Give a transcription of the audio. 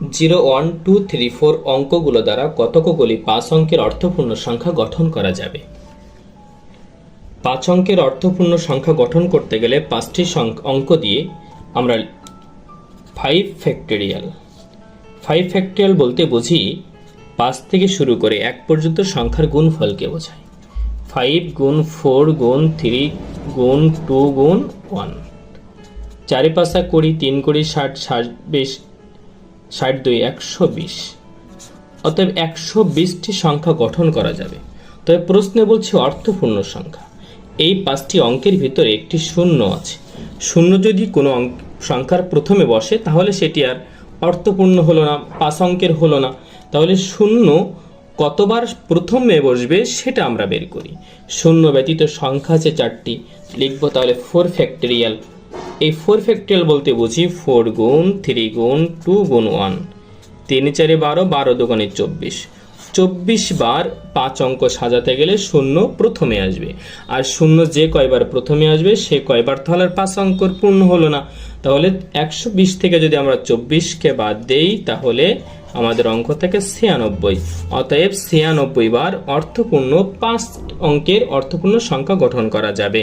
0 1 2 3 4 অঙ্কগুলো দ্বারা কতকগুলি 5 অঙ্কের অর্থপূর্ণ সংখ্যা গঠন করা যাবে? 5 অঙ্কের অর্থপূর্ণ সংখ্যা গঠন করতে গেলে 5টি অঙ্ক দিয়ে আমরা 5 ফ্যাক্টরিয়াল 5 ফ্যাক্টরিয়াল বলতে বুঝি 5 থেকে শুরু করে 1 পর্যন্ত সংখ্যার গুণফলকে বোঝায়। 5 গুণ 4 গুণ 3 গুণ 2 গুণ 1, 4 5 20, 3 20 60, 20 60 2 120। অতএব 120টি সংখ্যা গঠন করা যাবে। তবে প্রশ্নে বলছে অর্থপূর্ণ সংখ্যা। এই 5টি অঙ্কের ভিতরে একটি শূন্য আছে। শূন্য যদি কোনো সংখ্যার প্রথমে বসে তাহলে সেটি আর অর্থপূর্ণ হলো না, 5 অঙ্কের হলো না। তাহলে শূন্য কতবার প্রথমে বসবে সেটা আমরা বের করি। শূন্য ব্যতীত সংখ্যা আছে 4টি, লিখব তাহলে 4 ফ্যাক্টরিয়াল। এই 4 ফ্যাক্টরিয়াল বলতে বুঝি 4 গুণ 3 গুণ 2 গুণ 1, 3 4 12, 12 2 24। 24 বার 5 অঙ্ক সাজাতে গেলে শূন্য প্রথমে আসবে, আর শূন্য যে কয়বার প্রথমে আসবে সে কয়বার তাহলে 5 অঙ্কর পূর্ণ হলো না। তাহলে 120 থেকে যদি আমরা 24কে বাদ দেই তাহলে আমাদের অঙ্ক থেকে 96। অতএব 96 বার অর্থপূর্ণ 5 অঙ্কের অর্থপূর্ণ সংখ্যা গঠন করা যাবে।